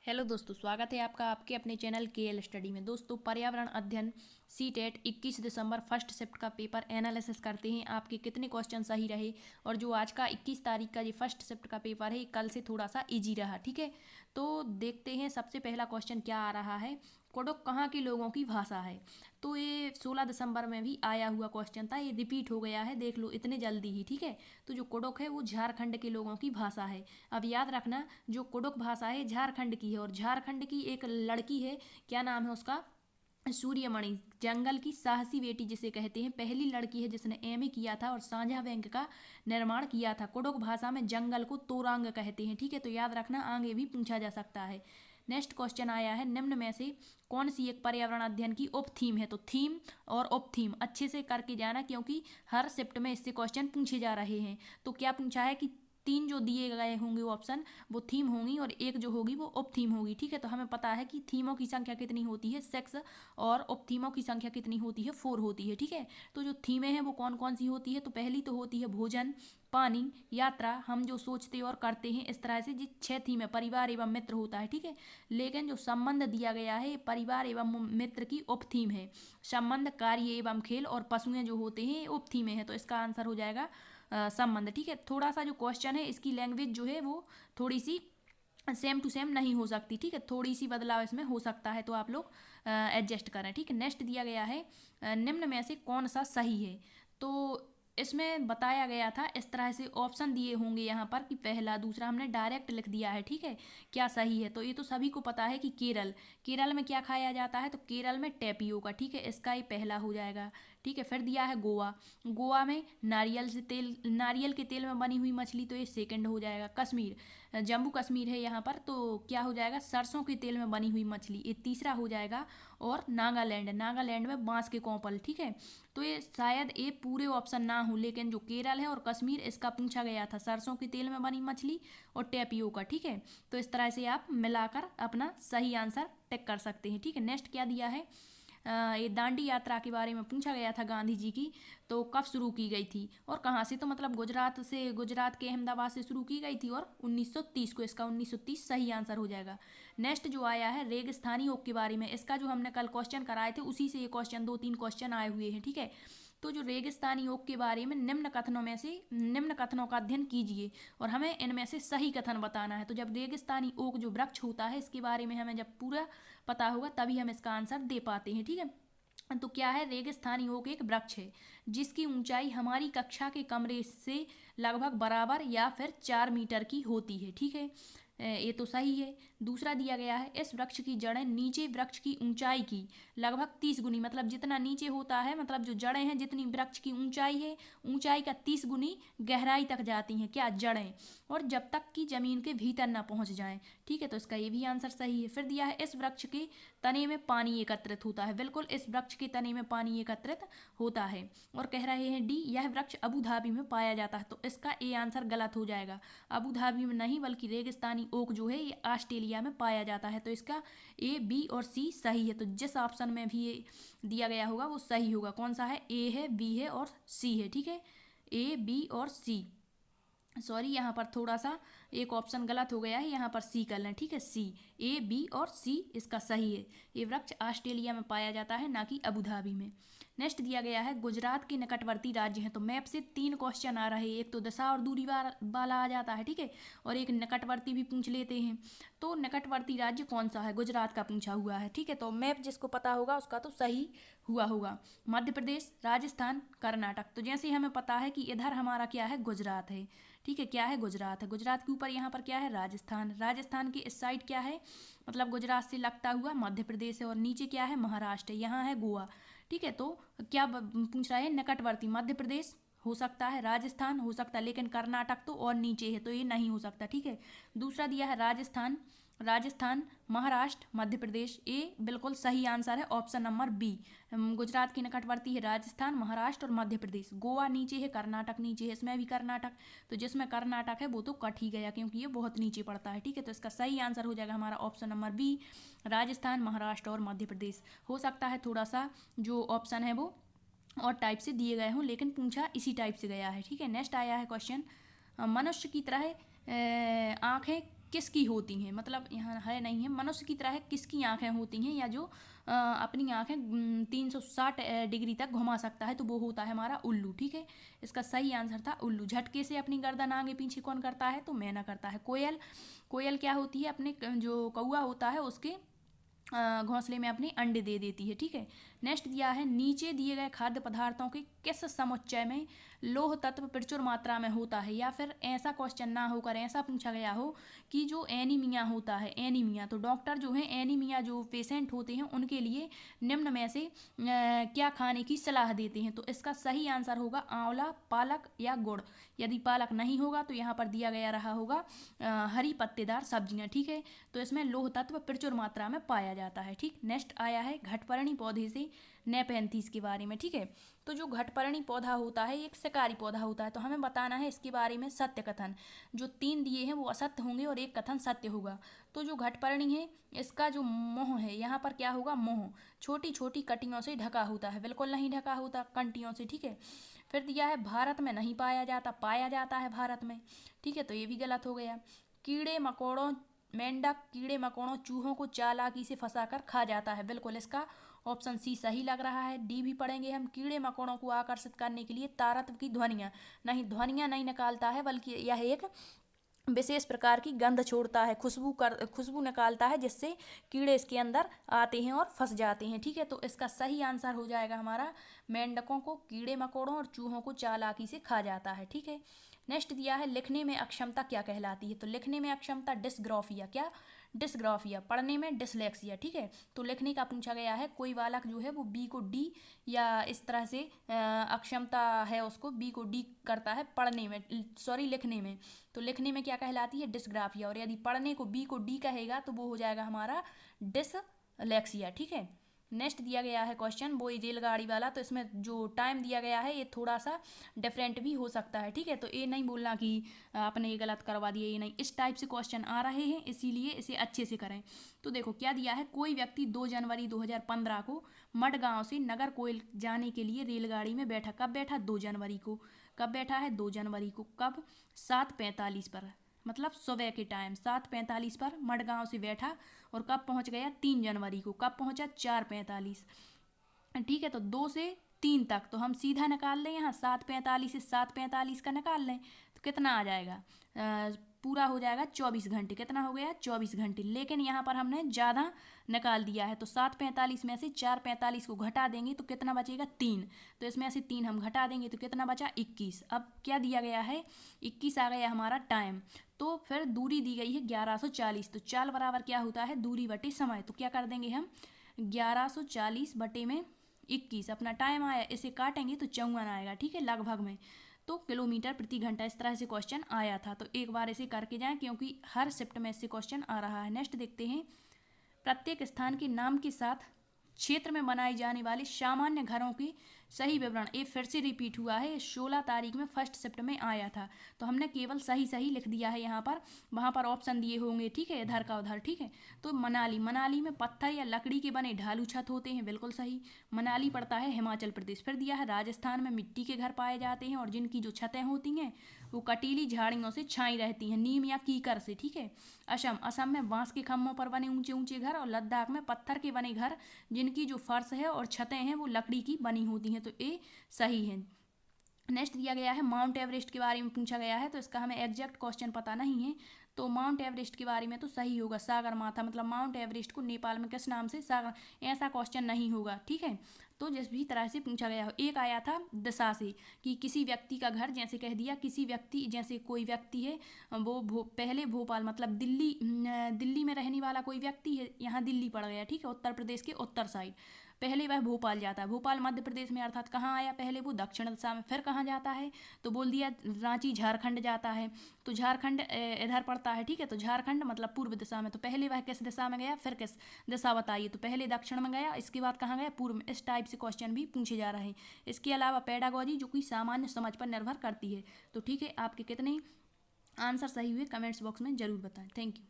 Hello दोस्तों, स्वागत है आपका आपके अपने चैनल केएल स्टडी में। दोस्तों, पर्यावरण अध्ययन सीटेट 21 दिसंबर फर्स्ट शिफ्ट का पेपर एनालिसिस करते हैं। आपके कितने क्वेश्चन सही रहे और जो आज का 21 तारीख का ये फर्स्ट शिफ्ट का पेपर है, कल से थोड़ा सा इजी रहा। ठीक है, तो देखते हैं सबसे पहला क्वेश्चन क्या आ रहा है। कोडो कहाँ के लोगों की भाषा है? तो ये 16 दिसंबर में भी आया हुआ क्वेश्चन था, ये रिपीट हो गया है, देख लो इतने जल्दी ही। ठीक है, तो जो कुडुख है वो झारखंड के लोगों की भाषा है। अब याद रखना, जो कुडुख भाषा है झारखंड की है और झारखंड की एक लड़की है, क्या नाम है उसका, सूर्यमणि, जंगल की साहसी बेटी जिसे कहते हैं। पहली लड़की है जिसने एमए किया था और साझा बैंक का निर्माण किया था। कुडुख भाषा में जंगल को तोरांग कहते हैं। ठीक है, तो याद रखना, आगे भी पूछा जा सकता है। नेक्स्ट क्वेश्चन आया है, निम्न में से कौन सी एक पर्यावरण अध्ययन की उप थीम है? तो थीम और उप थीम अच्छे से करके जाना, क्योंकि हर शिफ्ट में इससे क्वेश्चन पूछे जा रहे हैं। तो क्या पूछा है कि तीन जो दिए गए होंगे ऑप्शन वो थीम होंगी और एक जो होगी वो उप थीम होगी। ठीक है, तो हमें पता है कि थीमों की संख्या कितनी होती है 6 और उप थीमों की संख्या कितनी होती है 4 होती है। ठीक है, तो जो थीमें हैं वो कौन कौन सी होती है? तो पहली तो होती है भोजन, पानी, यात्रा, हम जो सोचते और करते हैं, इस तरह से जी 6 थीमें, परिवार एवं मित्र होता है। ठीक है, लेकिन जो संबंध दिया गया है परिवार एवं मित्र की उप थीम है। संबंध, कार्य एवं खेल और पशुएं जो होते हैं उप थीमें हैं, तो इसका आंसर हो जाएगा संबंध। ठीक है, थोड़ा सा जो क्वेश्चन है इसकी लैंग्वेज जो है वो थोड़ी सी सेम टू सेम नहीं हो सकती। ठीक है, थोड़ी सी बदलाव इसमें हो सकता है, तो आप लोग एडजस्ट करें। ठीक है, नेक्स्ट दिया गया है, निम्न में से कौन सा सही है? तो इसमें बताया गया था, इस तरह से ऑप्शन दिए होंगे यहाँ पर कि पहला, दूसरा, हमने डायरेक्ट लिख दिया है। ठीक है, क्या सही है? तो ये तो सभी को पता है कि केरल, केरल में क्या खाया जाता है? तो केरल में टेपियोका। ठीक है, इसका ये पहला हो जाएगा। ठीक है, फिर दिया है गोवा, गोवा में नारियल के तेल में बनी हुई मछली, तो ये सेकंड हो जाएगा। कश्मीर, जम्मू कश्मीर है यहाँ पर, तो क्या हो जाएगा? सरसों के तेल में बनी हुई मछली, ये तीसरा हो जाएगा। और नागालैंड, नागालैंड में बांस के कोंपल। ठीक है, तो ये शायद ये पूरे ऑप्शन ना हो, लेकिन जो केरल है और कश्मीर इसका पूछा गया था, सरसों के तेल में बनी मछली और टेपियोका। ठीक है, तो इस तरह से आप मिलाकर अपना सही आंसर टिक कर सकते हैं। ठीक है, नेक्स्ट क्या दिया है, ये दांडी यात्रा के बारे में पूछा गया था गांधी जी की, तो कब शुरू की गई थी और कहाँ से? तो मतलब गुजरात से, गुजरात के अहमदाबाद से शुरू की गई थी और 1930 को, इसका 1930 सही आंसर हो जाएगा। नेक्स्ट जो आया है रेगिस्तानी ओक के बारे में, इसका जो हमने कल क्वेश्चन कराए थे उसी से ये क्वेश्चन, 2-3 क्वेश्चन आए हुए हैं। ठीक है, तो जो रेगिस्तानी ओक के बारे में निम्न कथनों में से निम्न कथनों का अध्ययन कीजिए और हमें इनमें से सही कथन बताना है। तो जब रेगिस्तानी ओक जो वृक्ष होता है इसके बारे में हमें जब पूरा पता होगा तभी हम इसका आंसर दे पाते हैं। ठीक है, तो क्या है, रेगिस्तानी ओक एक वृक्ष है जिसकी ऊंचाई हमारी कक्षा के कमरे से लगभग बराबर या फिर 4 मीटर की होती है। ठीक है, ये तो सही है। दूसरा दिया गया है, इस वृक्ष की जड़ें नीचे वृक्ष की ऊंचाई की लगभग 30 गुनी, मतलब जितना नीचे होता है, मतलब जो जड़ें हैं जितनी वृक्ष की ऊंचाई है, ऊंचाई का 30 गुनी गहराई तक जाती हैं, क्या, जड़ें, और जब तक कि जमीन के भीतर ना पहुंच जाएं। ठीक है, तो इसका ये भी आंसर सही है। फिर दिया है, इस वृक्ष के तने में पानी एकत्रित होता है। बिल्कुल, इस वृक्ष के तने में पानी एकत्रित होता है। और कह रहे हैं डी, यह वृक्ष अबू धाबी में पाया जाता है। तो इसका ए आंसर गलत हो जाएगा, अबू धाबी में नहीं बल्कि रेगिस्तानी ओक जो है ये ऑस्ट्रेलिया में पाया जाता है। तो इसका ए, बी और सी सही है। तो जिस ऑप्शन में भी ये दिया गया होगा वो सही होगा। कौन सा है? ए है, बी है और सी है। ठीक है, ए, बी और सी, सॉरी यहाँ पर थोड़ा सा एक ऑप्शन गलत हो गया है, यहाँ पर सी कर लें। ठीक है, सी, ए, बी और सी इसका सही है। ये वृक्ष ऑस्ट्रेलिया में पाया जाता है, ना कि अबू धाबी में। नेक्स्ट दिया गया है, गुजरात के निकटवर्ती राज्य हैं। तो मैप से 3 क्वेश्चन आ रहे हैं, एक तो दिशा और दूरी वाला आ जाता है। ठीक है, और एक निकटवर्ती भी पूछ लेते हैं। तो निकटवर्ती राज्य कौन सा है? गुजरात का पूछा हुआ है। ठीक है, तो मैप जिसको पता होगा उसका तो सही हुआ होगा। मध्य प्रदेश, राजस्थान, कर्नाटक, तो जैसे हमें पता है कि इधर हमारा क्या है, गुजरात है। ठीक है, क्या है, गुजरात है। गुजरात के ऊपर यहाँ पर क्या है, राजस्थान, राजस्थान की इस साइड क्या है, मतलब गुजरात से लगता हुआ मध्य प्रदेश है, और नीचे क्या है, महाराष्ट्र है, यहाँ है गोवा। ठीक है, तो क्या पूछ रहा है, निकटवर्ती मध्य प्रदेश हो सकता है, राजस्थान हो सकता है, लेकिन कर्नाटक तो और नीचे है तो ये नहीं हो सकता। ठीक है, दूसरा दिया है राजस्थान, राजस्थान, महाराष्ट्र, मध्य प्रदेश, ए बिल्कुल सही आंसर है, ऑप्शन नंबर बी। गुजरात की निकटवर्ती है राजस्थान, महाराष्ट्र और मध्य प्रदेश। गोवा नीचे है, कर्नाटक नीचे है, इसमें भी कर्नाटक, तो जिसमें कर्नाटक है वो तो कट ही गया क्योंकि ये बहुत नीचे पड़ता है। ठीक है, तो इसका सही आंसर हो जाएगा हमारा option number B, Rajasthan, Maharashtra और मध्य प्रदेश। हो सकता है थोड़ा सा जो ऑप्शन है वो और टाइप से दिए गए हों, लेकिन पूछा इसी टाइप से गया है। ठीक है, नेक्स्ट आया है क्वेश्चन, मनुष्य की तरह आंखें किसकी होती हैं, मतलब यहाँ है नहीं है, मनुष्य की तरह किसकी आँखें होती हैं, या जो अपनी आँखें 360 डिग्री तक घुमा सकता है, तो वो होता है हमारा उल्लू। ठीक है, इसका सही आंसर था उल्लू। झटके से अपनी गर्दन आगे पीछे कौन करता है, तो मैना करता है। कोयल, कोयल क्या होती है, अपने जो कौआ होता है उसके घोंसले में अपने अंडे दे देती है। ठीक है, नेक्स्ट दिया है, नीचे दिए गए खाद्य पदार्थों के किस समुच्चय में लोह तत्व प्रचुर मात्रा में होता है, या फिर ऐसा क्वेश्चन ना होकर ऐसा पूछा गया हो कि जो एनीमिया होता है, एनीमिया, तो डॉक्टर जो है एनीमिया जो पेशेंट होते हैं उनके लिए निम्न में से क्या खाने की सलाह देते हैं, तो इसका सही आंसर होगा आंवला, पालक या गुड़। यदि पालक नहीं होगा तो यहाँ पर दिया गया रहा होगा हरी पत्तेदार सब्जियाँ। ठीक है, तो इसमें लोह तत्व प्रचुर मात्रा में पाया जाता है। ठीक, नेक्स्ट आया है घटपर्णी पौधे से नेपेंथीज के बारे में। ठीक है, तो जो घटपर्णी पौधा होता है एक शिकारी पौधा होता है, तो हमें बताना है इसके बारे में सत्य कथन। जो 3 दिए हैं वो असत्य होंगे और एक कथन सत्य होगा। तो जो घटपर्णी है इसका जो मोह है, यहाँ पर क्या होगा, मोह छोटी छोटी कटियों से ढका होता है, बिल्कुल नहीं ढका होता कंटियों से। ठीक है, फिर दिया है भारत में नहीं पाया जाता, पाया जाता है भारत में। ठीक है, तो ये भी गलत हो गया। कीड़े मकोड़ों, मेंढक कीड़े मकोड़ों चूहों को चालाकी से फंसाकर खा जाता है, बिल्कुल इसका ऑप्शन सी सही लग रहा है। डी भी पढ़ेंगे हम। कीड़े मकोड़ों को आकर्षित करने के लिए तारत्व की ध्वनियाँ, नहीं ध्वनियाँ नहीं निकालता है, बल्कि यह एक विशेष प्रकार की गंध छोड़ता है, खुशबू निकालता है, जिससे कीड़े इसके अंदर आते हैं और फंस जाते हैं। ठीक है, तो इसका सही आंसर हो जाएगा हमारा मेंढकों को कीड़े मकोड़ों और चूहों को चालाकी से खा जाता है। ठीक है, नेक्स्ट दिया है लिखने में अक्षमता क्या कहलाती है, तो लिखने में अक्षमता डिस्ग्राफिया, क्या डिस्ग्राफिया, पढ़ने में डिसलेक्सिया। ठीक है, तो लिखने का पूछा गया है, कोई बालक जो है वो बी को डी या इस तरह से अक्षमता है उसको बी को डी करता है पढ़ने में, सॉरी लिखने में, तो लिखने में क्या कहलाती है, डिस्ग्राफिया, और यदि पढ़ने को बी को डी कहेगा तो वो हो जाएगा हमारा डिसलेक्सिया। ठीक है, नेक्स्ट दिया गया है क्वेश्चन वो रेलगाड़ी वाला, तो इसमें जो टाइम दिया गया है ये थोड़ा सा डिफरेंट भी हो सकता है। ठीक है, तो ये नहीं बोलना कि आपने ये गलत करवा दिया, ये नहीं, इस टाइप से क्वेश्चन आ रहे हैं, इसीलिए इसे अच्छे से करें। तो देखो क्या दिया है, कोई व्यक्ति 2 जनवरी 2015 को मडगांव से नागरकोइल जाने के लिए रेलगाड़ी में बैठा, कब बैठा, 2 जनवरी को। कब बैठा है, 2 जनवरी को, कब, 7:45 पर, मतलब सुबह के टाइम 7:45 पर मडगांव से बैठा, और कब पहुंच गया, 3 जनवरी को, कब पहुंचा, 4:45। ठीक है, तो 2 से 3 तक तो हम सीधा निकाल लें, यहाँ 7:45 से 7:45 का निकाल लें तो कितना आ जाएगा, पूरा हो जाएगा 24 घंटे। कितना हो गया, 24 घंटे, लेकिन यहाँ पर हमने ज़्यादा निकाल दिया है, तो 7:45 में से 4:45 को घटा देंगे तो कितना बचेगा, 3, तो इसमें से 3 हम घटा देंगे तो कितना बचा, 21। अब क्या दिया गया है, 21 आ गया हमारा टाइम, तो फिर दूरी दी गई है 1140, तो चाल बराबर क्या होता है, दूरी बटे समय, तो क्या कर देंगे हम, 1140 बटे में 21, अपना टाइम आया, इसे काटेंगे तो 54 आएगा। ठीक है, लगभग में, तो किलोमीटर प्रति घंटा, इस तरह से क्वेश्चन आया था, तो एक बार इसे करके जाएं क्योंकि हर शिफ्ट में इससे क्वेश्चन आ रहा है। नेक्स्ट देखते हैं, प्रत्येक स्थान के नाम के साथ क्षेत्र में बनाए जाने वाले सामान्य घरों की सही विवरण, ये फिर से रिपीट हुआ है, 16 तारीख में फर्स्ट शिफ्ट में आया था, तो हमने केवल सही सही लिख दिया है यहाँ पर, वहाँ पर ऑप्शन दिए होंगे। ठीक है, इधर का उधर। ठीक है, तो मनाली, मनाली में पत्थर या लकड़ी के बने ढालू छत होते हैं, बिल्कुल सही, मनाली पड़ता है हिमाचल प्रदेश। फिर दिया है राजस्थान में मिट्टी के घर पाए जाते हैं और जिनकी जो छतें होती हैं वो कटीली झाड़ियों से छाई रहती हैं, नीम या कीकर से। ठीक है, असम, असम में बांस के खम्भों पर बने ऊंचे ऊंचे घर, और लद्दाख में पत्थर के बने घर जिनकी जो फर्श है और छतें हैं वो लकड़ी की बनी होती हैं, तो ये सही है। नेक्स्ट दिया गया है माउंट एवरेस्ट के बारे में पूछा गया है, तो इसका हमें एग्जैक्ट क्वेश्चन पता नहीं है, तो माउंट एवरेस्ट के बारे में तो सही होगा सागर माथा, मतलब माउंट एवरेस्ट को नेपाल में किस नाम से, सागर, ऐसा क्वेश्चन नहीं होगा। ठीक है, तो जिस भी तरह से पूछा गया हो। एक आया था दिशा से कि किसी व्यक्ति का घर, जैसे कह दिया किसी व्यक्ति, जैसे कोई व्यक्ति है वो पहले भोपाल, मतलब दिल्ली में रहने वाला कोई व्यक्ति है, यहाँ दिल्ली पड़ गया। ठीक है, उत्तर प्रदेश के उत्तर साइड, पहले वह भोपाल जाता है, भोपाल मध्य प्रदेश में, अर्थात कहाँ आया पहले, वो दक्षिण दिशा में। फिर कहाँ जाता है, तो बोल दिया रांची झारखंड जाता है, तो झारखंड इधर पड़ता है। ठीक है, तो झारखंड मतलब पूर्व दिशा में, तो पहले वह किस दिशा में गया, फिर किस दिशा बताइए, तो पहले दक्षिण में गया, इसके बाद कहाँ गया, पूर्व में। इस टाइप से क्वेश्चन भी पूछे जा रहे हैं। इसके अलावा पेडागोजी जो कि सामान्य समझ पर निर्भर करती है। तो ठीक है, आपके कितने आंसर सही हुए कमेंट्स बॉक्स में जरूर बताएं। Thank you.